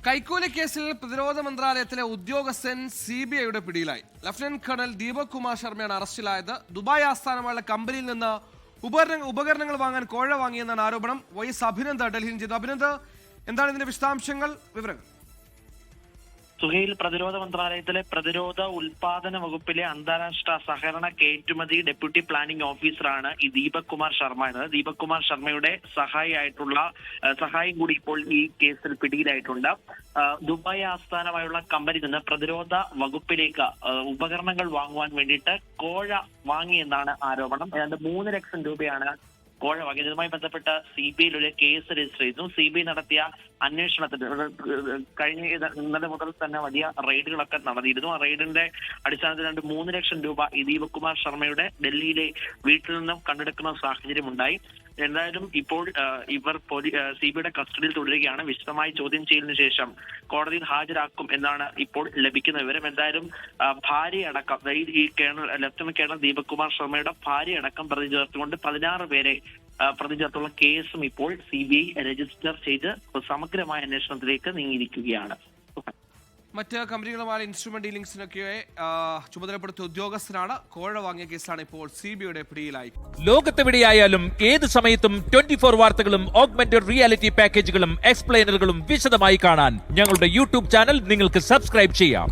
കൈക്കൂലി കേസിൽ പ്രതിരോധ മന്ത്രാലയത്തിലെ ഉദ്യോഗസ്ഥൻ CBIയുടെ പിടിയിലായി. ലഫ്റ്റനന്റ് കേണൽ ദീപക് കുമാർ ശർമ്മയാണ് അറസ്റ്റിലായത്. ദുബായ് ആസ്ഥാനമുള്ള കമ്പനിയിൽ നിന്ന് ഉപകരണങ്ങൾ വാങ്ങാൻ കോഴ വാങ്ങിയെന്നാണ് ആരോപണം. വൈസ് അഭിനന്ദ് ഡൽഹിയിൽ ചെയ്തു. അഭിനന്ദ്, എന്താണ് ഇതിന്റെ വിശദാംശങ്ങൾ, വിവരങ്ങൾ? സുഹൈൽ, പ്രതിരോധ മന്ത്രാലയത്തിലെ പ്രതിരോധ ഉൽപാദന വകുപ്പിലെ അന്താരാഷ്ട്ര സഹകരണ കയറ്റുമതി ഡെപ്യൂട്ടി പ്ലാനിംഗ് ഓഫീസറാണ് ഈ ദീപക് കുമാർ ശർമ്മ എന്നത്. ദീപക് കുമാർ ശർമ്മയുടെ സഹായം കൂടി ഇപ്പോൾ ഈ കേസിൽ പിടിയിലായിട്ടുണ്ട്. ദുബായ് ആസ്ഥാനമായുള്ള കമ്പനിയിൽ നിന്ന് പ്രതിരോധ വകുപ്പിലേക്ക് ഉപകരണങ്ങൾ വാങ്ങുവാൻ വേണ്ടിയിട്ട് കോഴ വാങ്ങിയെന്നാണ് ആരോപണം. ഏതാണ്ട് 3 ലക്ഷം രൂപയാണ് കോഴ വാങ്ങിയത്. ഇതുമായി ബന്ധപ്പെട്ട് CBIയിൽ ഒരു കേസ് രജിസ്റ്റർ ചെയ്തു. CBI നടത്തിയ അന്വേഷണത്തിൽ ഇന്നലെ മുതൽ തന്നെ വലിയ റെയ്ഡുകളൊക്കെ നടന്നിരുന്നു. ആ റെയ്ഡിന്റെ അടിസ്ഥാനത്തിൽ 3 ലക്ഷം രൂപ ഈ ദീപക് കുമാർ ശർമ്മയുടെ ഡൽഹിയിലെ വീട്ടിൽ നിന്നും കണ്ടെടുക്കുന്ന സാഹചര്യം ഉണ്ടായി. എന്തായാലും ഇപ്പോൾ ഇവർ CBIയുടെ കസ്റ്റഡിയിൽ തുടരുകയാണ്. വിശദമായി ചോദ്യം ചെയ്യലിന് ശേഷം കോടതിയിൽ ഹാജരാക്കും എന്നാണ് ഇപ്പോൾ ലഭിക്കുന്ന വിവരം. എന്തായാലും ഭാര്യയടക്കം ഈ ലഫ്റ്റനന്റ് കേണൽ ദീപക് കുമാർ ശർമ്മയുടെ ഭാര്യയടക്കം പ്രതി ചേർത്തുകൊണ്ട് 16 പേരെ പ്രതി ചേർത്തുള്ള കേസും ഇപ്പോൾ CBI രജിസ്റ്റർ ചെയ്ത് സമഗ്രമായ അന്വേഷണത്തിലേക്ക് നീങ്ങിയിരിക്കുകയാണ്. മറ്റ് കമ്പനികളുമായി ഇൻസ്ട്രുമെന്റ് ഡീലിംഗ്സിനൊക്കെ ചുമതലപ്പെടുത്തിയ ഉദ്യോഗസ്ഥനാണ്. കോഴ വാങ്ങിയ കേസാണ് ഇപ്പോൾ CBIയുടെ പിടിയിലായി. ലോകത്തെവിടെയായാലും ഏത് സമയത്തും 24 വാർത്തകളും ഓഗ്മെന്റഡ് റിയാലിറ്റി പാക്കേജുകളും എക്സ്പ്ലെയിനറുകളും വിശദമായി കാണാൻ ഞങ്ങളുടെ YouTube ചാനൽ നിങ്ങൾക്ക് സബ്സ്ക്രൈബ് ചെയ്യാം.